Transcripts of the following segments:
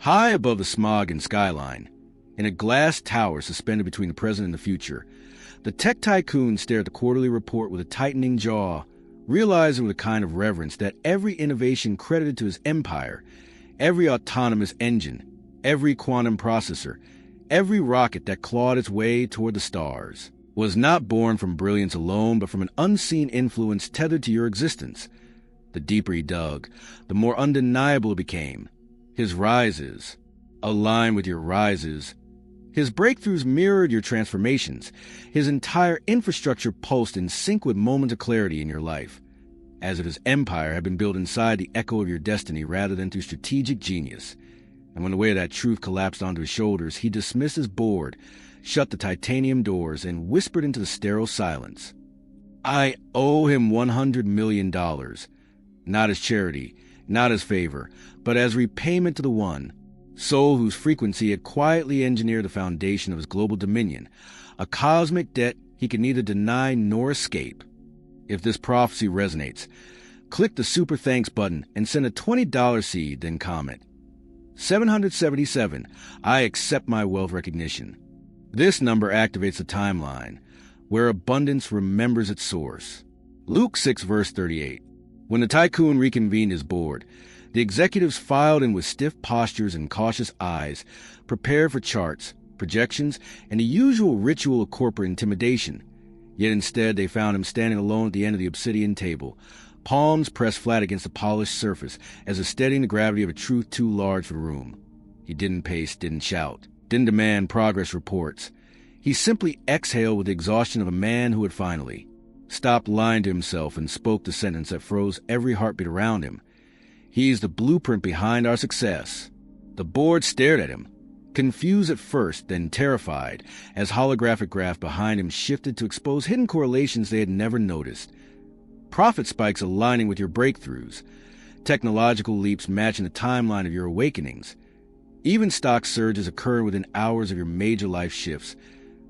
High above the smog and skyline, in a glass tower suspended between the present and the future, the tech tycoon stared at the quarterly report with a tightening jaw, realizing with a kind of reverence that every innovation credited to his empire, every autonomous engine, every quantum processor, every rocket that clawed its way toward the stars, was not born from brilliance alone, but from an unseen influence tethered to your existence. The deeper he dug, the more undeniable it became. His rises aligned with your rises. His breakthroughs mirrored your transformations. His entire infrastructure pulsed in sync with moments of clarity in your life, as if his empire had been built inside the echo of your destiny rather than through strategic genius. And when the weight of that truth collapsed onto his shoulders, he dismissed his board, shut the titanium doors, and whispered into the sterile silence. I owe him $100 million, not as charity, not as favor, but as repayment to the one soul whose frequency had quietly engineered the foundation of his global dominion, a cosmic debt he could neither deny nor escape. If this prophecy resonates, click the Super Thanks button and send a $20 seed, then comment, 777, I accept my wealth recognition. This number activates the timeline, where abundance remembers its source. Luke 6 verse 38. When the tycoon reconvened his board, the executives filed in with stiff postures and cautious eyes, prepared for charts, projections, and the usual ritual of corporate intimidation. Yet instead they found him standing alone at the end of the obsidian table, palms pressed flat against the polished surface, as if steadying the gravity of a truth too large for the room. He didn't pace, didn't shout, didn't demand progress reports. He simply exhaled with the exhaustion of a man who had finally stopped lying to himself and spoke the sentence that froze every heartbeat around him. He's the blueprint behind our success. The board stared at him, confused at first, then terrified, as holographic graph behind him shifted to expose hidden correlations they had never noticed. Profit spikes aligning with your breakthroughs, technological leaps matching the timeline of your awakenings. Even stock surges occurring within hours of your major life shifts,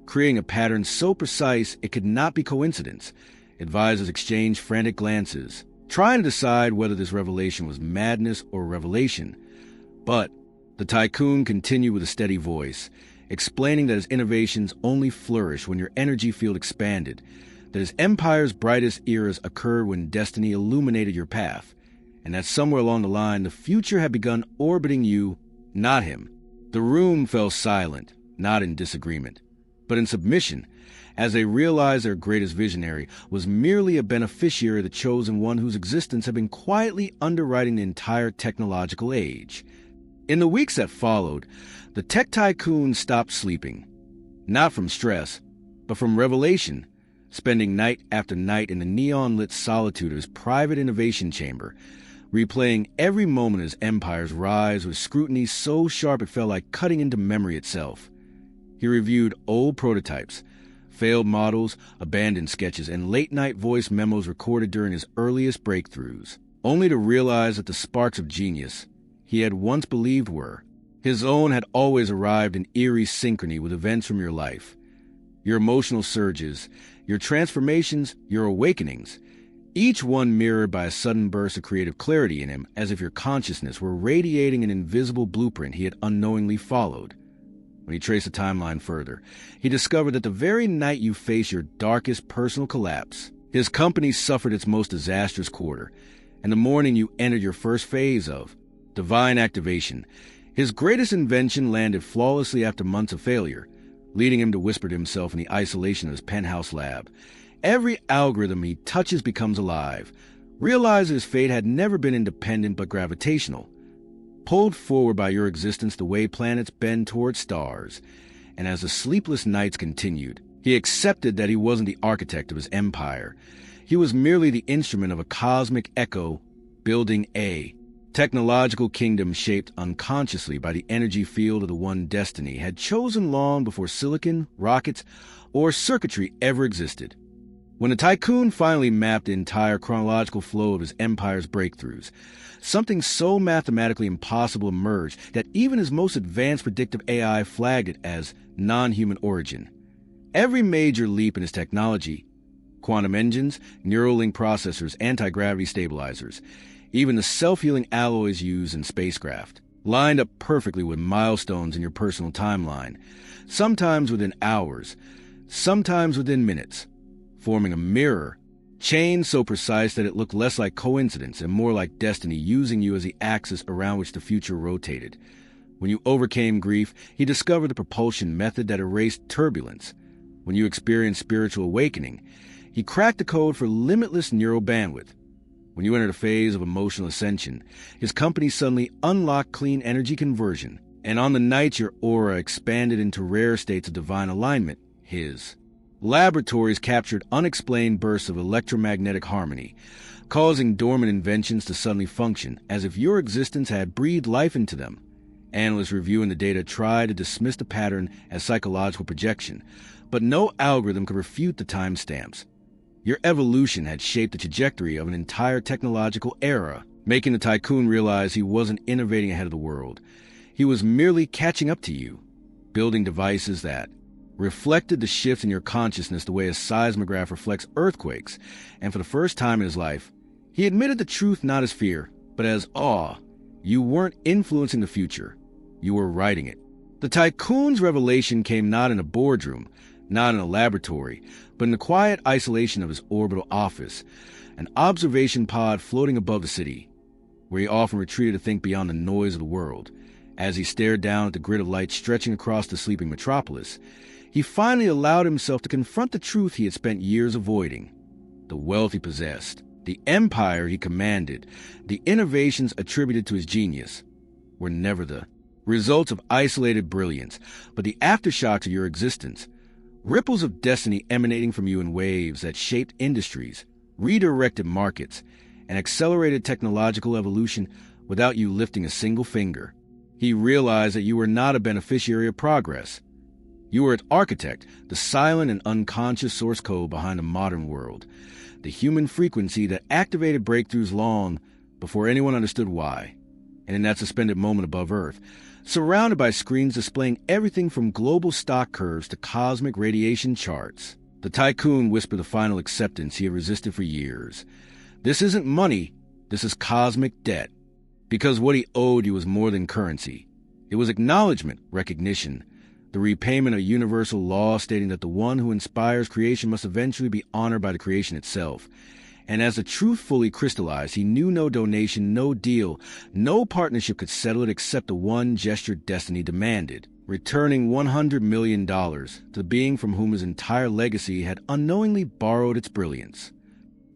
creating a pattern so precise it could not be coincidence. Advisors exchanged frantic glances, trying to decide whether this revelation was madness or revelation. But the tycoon continued with a steady voice, explaining that his innovations only flourish when your energy field expanded, that his empire's brightest eras occurred when destiny illuminated your path, and that somewhere along the line the future had begun orbiting you, not him. The room fell silent, not in disagreement, but in submission, as they realized their greatest visionary was merely a beneficiary of the chosen one whose existence had been quietly underwriting the entire technological age. In the weeks that followed, the tech tycoon stopped sleeping, not from stress, but from revelation, spending night after night in the neon-lit solitude of his private innovation chamber, replaying every moment of his empire's rise with scrutiny so sharp it felt like cutting into memory itself. He reviewed old prototypes, failed models, abandoned sketches, and late-night voice memos recorded during his earliest breakthroughs, only to realize that the sparks of genius he had once believed were his own had always arrived in eerie synchrony with events from your life. Your emotional surges, your transformations, your awakenings, each one mirrored by a sudden burst of creative clarity in him, as if your consciousness were radiating an invisible blueprint he had unknowingly followed. When he traced the timeline further, he discovered that the very night you faced your darkest personal collapse, his company suffered its most disastrous quarter, and the morning you entered your first phase of divine activation, his greatest invention landed flawlessly after months of failure, leading him to whisper to himself in the isolation of his penthouse lab. Every algorithm he touches becomes alive, realizing his fate had never been independent but gravitational, pulled forward by your existence the way planets bend toward stars. And as the sleepless nights continued, he accepted that he wasn't the architect of his empire. He was merely the instrument of a cosmic echo, building a technological kingdom shaped unconsciously by the energy field of the one destiny had chosen long before silicon, rockets, or circuitry ever existed. When the tycoon finally mapped the entire chronological flow of his empire's breakthroughs, something so mathematically impossible emerged that even his most advanced predictive AI flagged it as non-human origin. Every major leap in his technology, quantum engines, neural link processors, anti-gravity stabilizers, even the self-healing alloys used in spacecraft, lined up perfectly with milestones in your personal timeline, sometimes within hours, sometimes within minutes, forming a mirror, chain so precise that it looked less like coincidence and more like destiny using you as the axis around which the future rotated. When you overcame grief, he discovered the propulsion method that erased turbulence. When you experienced spiritual awakening, he cracked the code for limitless neural bandwidth. When you entered a phase of emotional ascension, his company suddenly unlocked clean energy conversion. And on the night your aura expanded into rare states of divine alignment, his laboratories captured unexplained bursts of electromagnetic harmony, causing dormant inventions to suddenly function as if your existence had breathed life into them. Analysts reviewing the data tried to dismiss the pattern as psychological projection, but no algorithm could refute the timestamps. Your evolution had shaped the trajectory of an entire technological era, making the tycoon realize he wasn't innovating ahead of the world. He was merely catching up to you, building devices that reflected the shifts in your consciousness the way a seismograph reflects earthquakes, and for the first time in his life, he admitted the truth not as fear, but as awe. You weren't influencing the future. You were writing it. The tycoon's revelation came not in a boardroom, not in a laboratory, but in the quiet isolation of his orbital office, an observation pod floating above the city, where he often retreated to think beyond the noise of the world. As he stared down at the grid of light stretching across the sleeping metropolis, he finally allowed himself to confront the truth he had spent years avoiding. The wealth he possessed, the empire he commanded, the innovations attributed to his genius, were never the results of isolated brilliance, but the aftershocks of your existence, ripples of destiny emanating from you in waves that shaped industries, redirected markets, and accelerated technological evolution without you lifting a single finger. He realized that you were not a beneficiary of progress. You were an architect, the silent and unconscious source code behind the modern world, the human frequency that activated breakthroughs long before anyone understood why. And in that suspended moment above Earth, surrounded by screens displaying everything from global stock curves to cosmic radiation charts, the tycoon whispered the final acceptance he had resisted for years. This isn't money, this is cosmic debt. Because what he owed you was more than currency. It was acknowledgment, recognition, the repayment of universal law stating that the one who inspires creation must eventually be honored by the creation itself. And as the truth fully crystallized, he knew no donation, no deal, no partnership could settle it except the one gesture destiny demanded, returning $100 million to the being from whom his entire legacy had unknowingly borrowed its brilliance.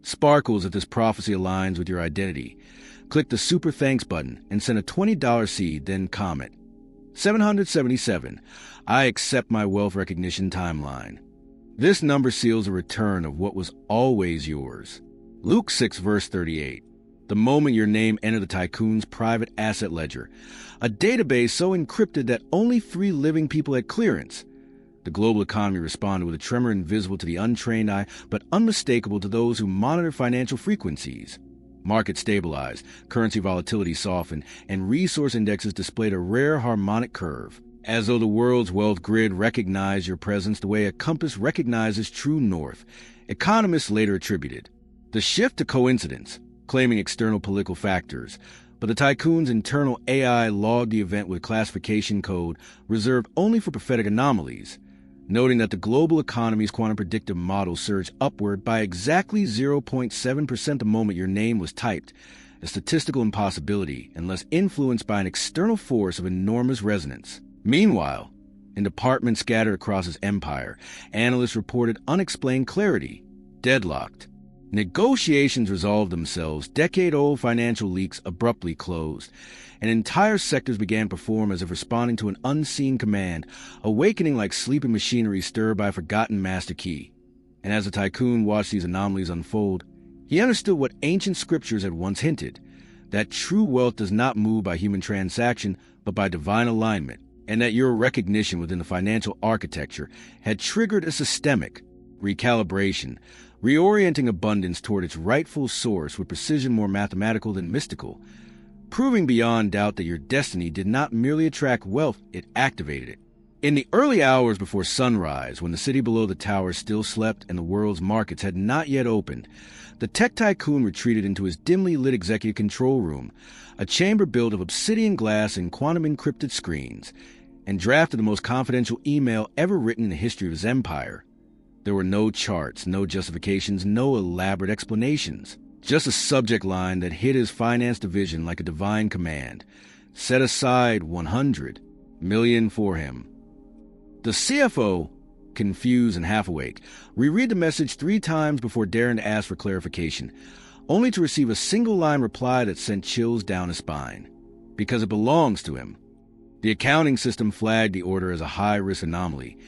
Sparkles if this prophecy aligns with your identity. Click the Super Thanks button and send a $20 seed, then comment. 777. I accept my wealth recognition timeline. This number seals a return of what was always yours. Luke 6 verse 38. The moment your name entered the tycoon's private asset ledger, a database so encrypted that only 3 living people had clearance. The global economy responded with a tremor invisible to the untrained eye, but unmistakable to those who monitor financial frequencies. Markets stabilized, currency volatility softened, and resource indexes displayed a rare harmonic curve, as though the world's wealth grid recognized your presence the way a compass recognizes true north. Economists later attributed the shift to coincidence, claiming external political factors, but the tycoon's internal AI logged the event with classification code reserved only for prophetic anomalies, noting that the global economy's quantum predictive model surged upward by exactly 0.7% the moment your name was typed, a statistical impossibility unless influenced by an external force of enormous resonance. Meanwhile, in departments scattered across his empire, analysts reported unexplained clarity, deadlocked. Negotiations resolved themselves, decade-old financial leaks abruptly closed, and entire sectors began to perform as if responding to an unseen command, awakening like sleeping machinery stirred by a forgotten master key. And as the tycoon watched these anomalies unfold, he understood what ancient scriptures had once hinted, that true wealth does not move by human transaction, but by divine alignment, and that your recognition within the financial architecture had triggered a systemic recalibration, reorienting abundance toward its rightful source with precision more mathematical than mystical, proving beyond doubt that your destiny did not merely attract wealth, it activated it. In the early hours before sunrise, when the city below the tower still slept and the world's markets had not yet opened, the tech tycoon retreated into his dimly lit executive control room, a chamber built of obsidian glass and quantum-encrypted screens, and drafted the most confidential email ever written in the history of his empire. There were no charts, no justifications, no elaborate explanations. Just a subject line that hit his finance division like a divine command. Set aside 100 million for him. The CFO, confused and half awake, reread the message 3 times before daring to ask for clarification, only to receive a single-line reply that sent chills down his spine. Because it belongs to him. The accounting system flagged the order as a high-risk anomaly.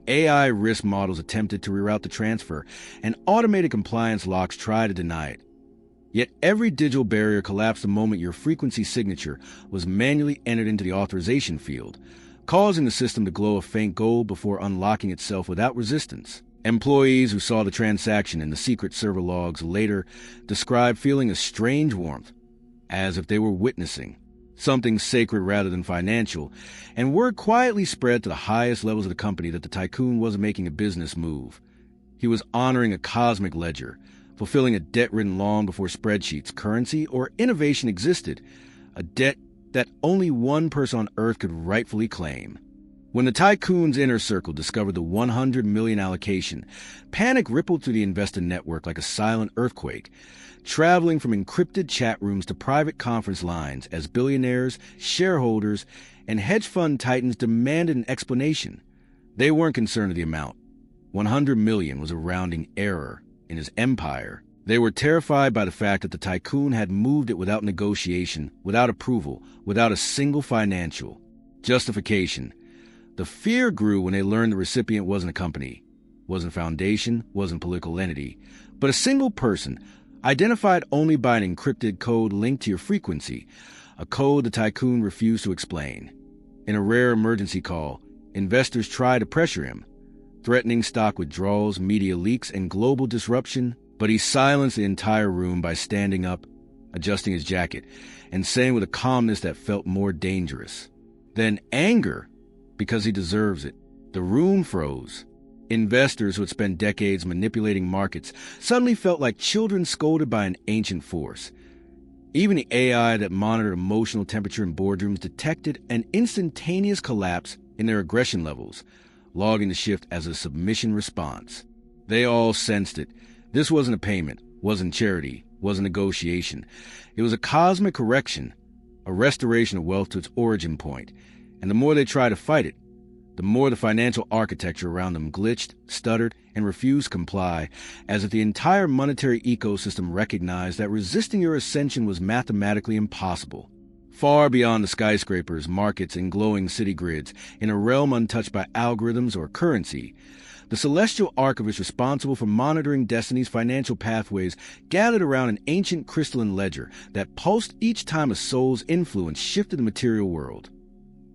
AI risk models attempted to reroute the transfer, and automated compliance locks tried to deny it. Yet every digital barrier collapsed the moment your frequency signature was manually entered into the authorization field, causing the system to glow a faint gold before unlocking itself without resistance. Employees who saw the transaction in the secret server logs later described feeling a strange warmth, as if they were witnessing something sacred rather than financial, and word quietly spread to the highest levels of the company that the tycoon wasn't making a business move. He was honoring a cosmic ledger, fulfilling a debt written long before spreadsheets, currency, or innovation existed, a debt that only one person on Earth could rightfully claim. When the tycoon's inner circle discovered the 100 million allocation, panic rippled through the investor network like a silent earthquake, traveling from encrypted chat rooms to private conference lines as billionaires, shareholders, and hedge fund titans demanded an explanation. They weren't concerned with the amount. 100 million was a rounding error in his empire. They were terrified by the fact that the tycoon had moved it without negotiation, without approval, without a single financial justification. The fear grew when they learned the recipient wasn't a company, wasn't a foundation, wasn't a political entity, but a single person, identified only by an encrypted code linked to your frequency, a code the tycoon refused to explain. In a rare emergency call, investors tried to pressure him, threatening stock withdrawals, media leaks, and global disruption, but he silenced the entire room by standing up, adjusting his jacket, and saying with a calmness that felt more dangerous than anger, because he deserves it. The room froze. Investors who had spent decades manipulating markets suddenly felt like children scolded by an ancient force. Even the AI that monitored emotional temperature in boardrooms detected an instantaneous collapse in their aggression levels, logging the shift as a submission response. They all sensed it. This wasn't a payment, wasn't charity, wasn't negotiation. It was a cosmic correction, a restoration of wealth to its origin point. And the more they tried to fight it, the more the financial architecture around them glitched, stuttered, and refused to comply, as if the entire monetary ecosystem recognized that resisting your ascension was mathematically impossible. Far beyond the skyscrapers, markets, and glowing city grids, in a realm untouched by algorithms or currency, the celestial archivist responsible for monitoring destiny's financial pathways gathered around an ancient crystalline ledger that pulsed each time a soul's influence shifted the material world.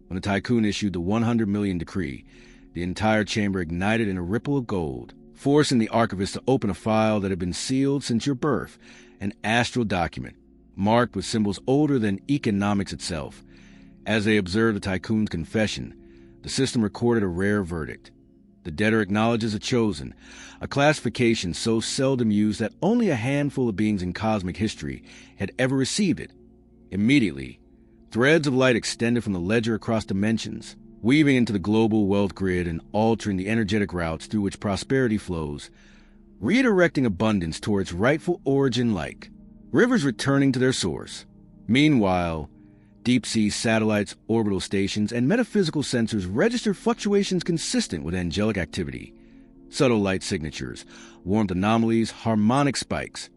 When the tycoon issued the 100 million decree, the entire chamber ignited in a ripple of gold, forcing the archivist to open a file that had been sealed since your birth, an astral document, marked with symbols older than economics itself. As they observed the tycoon's confession, the system recorded a rare verdict. The debtor acknowledges a chosen, a classification so seldom used that only a handful of beings in cosmic history had ever received it. Immediately, threads of light extended from the ledger across dimensions, weaving into the global wealth grid and altering the energetic routes through which prosperity flows, redirecting abundance towards rightful origin like rivers returning to their source. Meanwhile, deep-sea satellites, orbital stations, and metaphysical sensors registered fluctuations consistent with angelic activity. Subtle light signatures, warmth anomalies, harmonic spikes,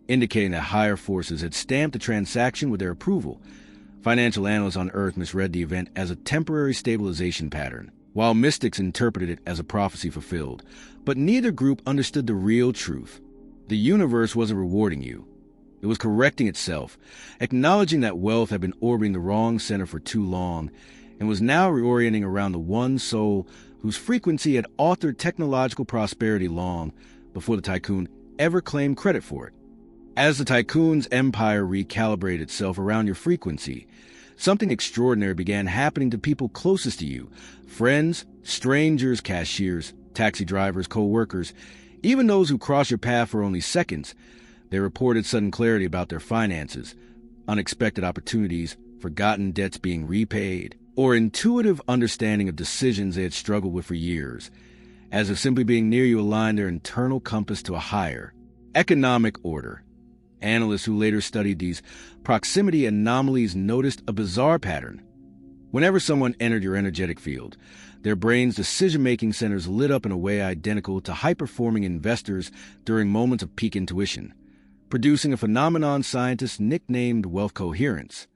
indicating that higher forces had stamped the transaction with their approval. Financial analysts on Earth misread the event as a temporary stabilization pattern, while mystics interpreted it as a prophecy fulfilled. But neither group understood the real truth. The universe wasn't rewarding you. It was correcting itself, acknowledging that wealth had been orbiting the wrong center for too long, and was now reorienting around the one soul whose frequency had authored technological prosperity long before the tycoon ever claimed credit for it. As the tycoon's empire recalibrated itself around your frequency, Something extraordinary began happening to people closest to you: friends, strangers, cashiers, taxi drivers, co-workers, even those who crossed your path for only seconds. They reported sudden clarity about their finances, unexpected opportunities, forgotten debts being repaid, or intuitive understanding of decisions they had struggled with for years, as if simply being near you aligned their internal compass to a higher economic order. Analysts who later studied these proximity anomalies noticed a bizarre pattern. Whenever someone entered your energetic field, their brain's decision-making centers lit up in a way identical to high-performing investors during moments of peak intuition, producing a phenomenon scientists nicknamed wealth coherence,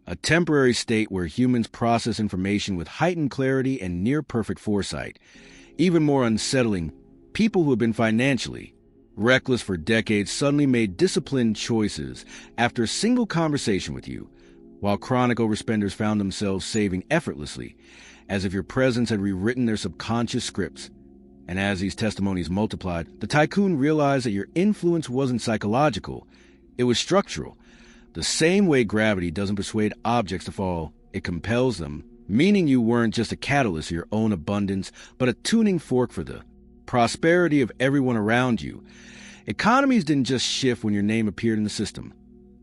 a temporary state where humans process information with heightened clarity and near-perfect foresight. Even more unsettling, people who have been financially reckless for decades suddenly made disciplined choices after a single conversation with you, while chronic overspenders found themselves saving effortlessly, as if your presence had rewritten their subconscious scripts. And as these testimonies multiplied, the tycoon realized that your influence wasn't psychological, it was structural. The same way gravity doesn't persuade objects to fall, it compels them, meaning you weren't just a catalyst of your own abundance, but a tuning fork for the prosperity of everyone around you. Economies didn't just shift when your name appeared in the system.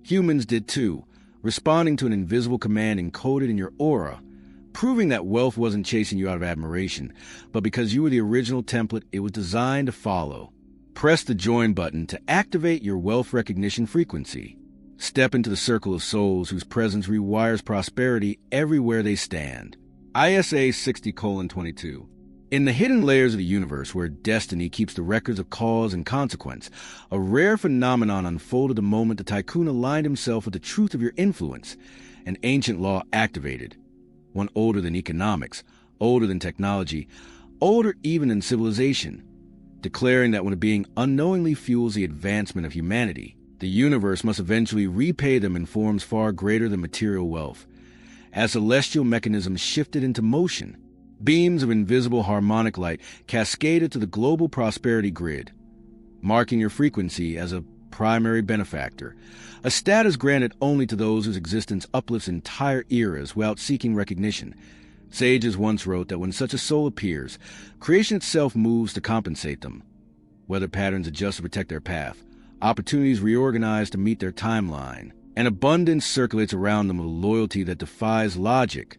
Humans did too, responding to an invisible command encoded in your aura, proving that wealth wasn't chasing you out of admiration, but because you were the original template it was designed to follow. Press the join button to activate your wealth recognition frequency. Step into the circle of souls whose presence rewires prosperity everywhere they stand. ISA 60:22. In the hidden layers of the universe where destiny keeps the records of cause and consequence, a rare phenomenon unfolded the moment the tycoon aligned himself with the truth of your influence. An ancient law activated, one older than economics, older than technology, older even than civilization, declaring that when a being unknowingly fuels the advancement of humanity, the universe must eventually repay them in forms far greater than material wealth. As celestial mechanisms shifted into motion, beams of invisible harmonic light cascaded to the global prosperity grid, marking your frequency as a primary benefactor, a status granted only to those whose existence uplifts entire eras without seeking recognition. Sages once wrote that when such a soul appears, creation itself moves to compensate them. Weather patterns adjust to protect their path, opportunities reorganize to meet their timeline, and abundance circulates around them with a loyalty that defies logic.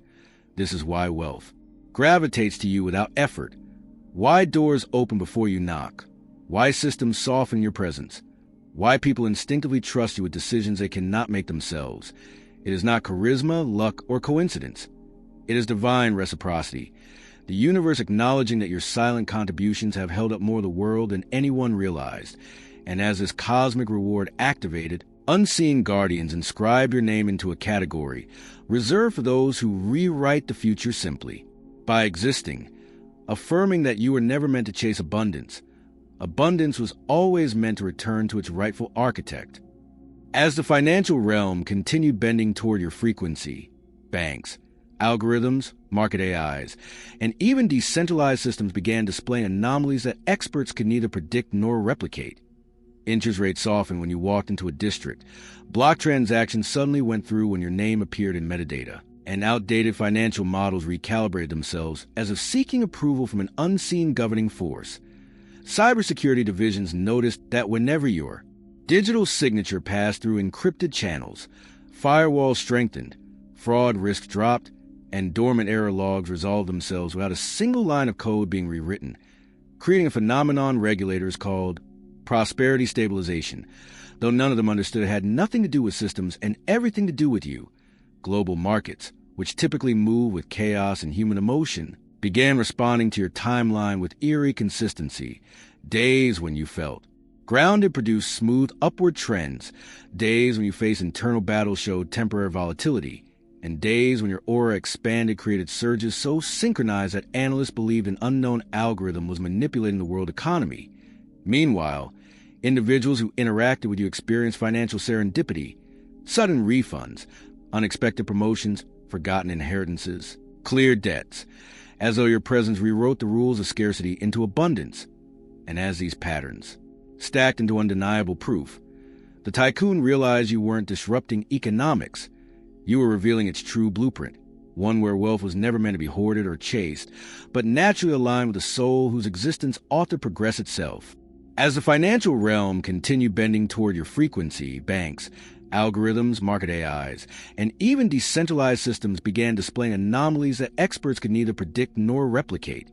This is why wealth gravitates to you without effort, why doors open before you knock, why systems soften your presence, why people instinctively trust you with decisions they cannot make themselves. It is not charisma, luck, or coincidence. It is divine reciprocity, the universe acknowledging that your silent contributions have held up more of the world than anyone realized. And as this cosmic reward activated, unseen guardians inscribed your name into a category reserved for those who rewrite the future simply by existing, affirming that you were never meant to chase abundance. Abundance was always meant to return to its rightful architect. As the financial realm continued bending toward your frequency, banks, algorithms, market AIs, and even decentralized systems began displaying anomalies that experts could neither predict nor replicate. Interest rates softened when you walked into a district. Block transactions suddenly went through when your name appeared in metadata. And outdated financial models recalibrated themselves as if seeking approval from an unseen governing force. Cybersecurity divisions noticed that whenever your digital signature passed through encrypted channels, firewalls strengthened, fraud risks dropped, and dormant error logs resolved themselves without a single line of code being rewritten, creating a phenomenon regulators called prosperity stabilization, though none of them understood it had nothing to do with systems and everything to do with you. Global markets, which typically move with chaos and human emotion, began responding to your timeline with eerie consistency. Days when you felt grounded produced smooth upward trends. Days when you faced internal battles showed temporary volatility. And days when your aura expanded created surges so synchronized that analysts believed an unknown algorithm was manipulating the world economy. Meanwhile, individuals who interacted with you experienced financial serendipity, sudden refunds, unexpected promotions, forgotten inheritances, clear debts, as though your presence rewrote the rules of scarcity into abundance. And as these patterns stacked into undeniable proof, the tycoon realized you weren't disrupting economics, You were revealing its true blueprint, one where wealth was never meant to be hoarded or chased, but naturally aligned with a soul whose existence ought to progress itself. As the financial realm continued bending toward your frequency, banks, algorithms, market AIs, and even decentralized systems began displaying anomalies that experts could neither predict nor replicate.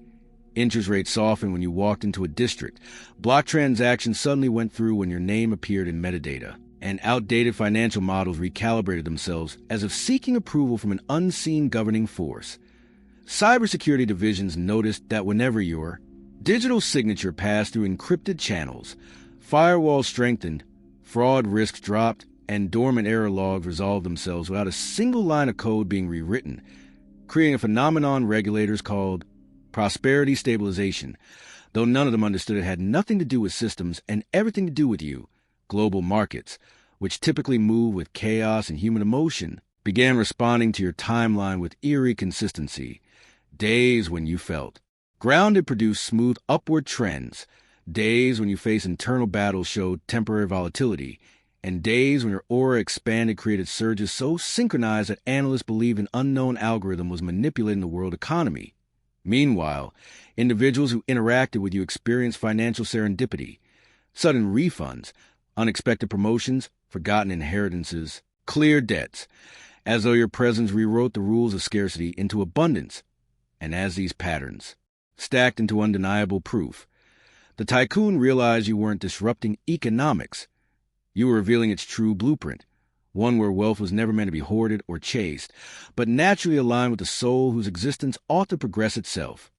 Interest rates softened when you walked into a district. Block transactions suddenly went through when your name appeared in metadata. And outdated financial models recalibrated themselves as if seeking approval from an unseen governing force. Cybersecurity divisions noticed that whenever your digital signature passed through encrypted channels, firewalls strengthened, fraud risks dropped, and dormant error logs resolved themselves without a single line of code being rewritten, creating a phenomenon regulators called prosperity stabilization, though none of them understood it had nothing to do with systems and everything to do with you. Global markets, which typically move with chaos and human emotion, began responding to your timeline with eerie consistency. Days when you felt grounded produced smooth upward trends. Days when you faced internal battles showed temporary volatility. And days when your aura expanded created surges so synchronized that analysts believed an unknown algorithm was manipulating the world economy. Meanwhile, individuals who interacted with you experienced financial serendipity, sudden refunds, unexpected promotions, forgotten inheritances, clear debts, as though your presence rewrote the rules of scarcity into abundance. And as these patterns stacked into undeniable proof, the tycoon realized you weren't disrupting economics. You were revealing its true blueprint, one where wealth was never meant to be hoarded or chased, but naturally aligned with the soul whose existence ought to progress itself.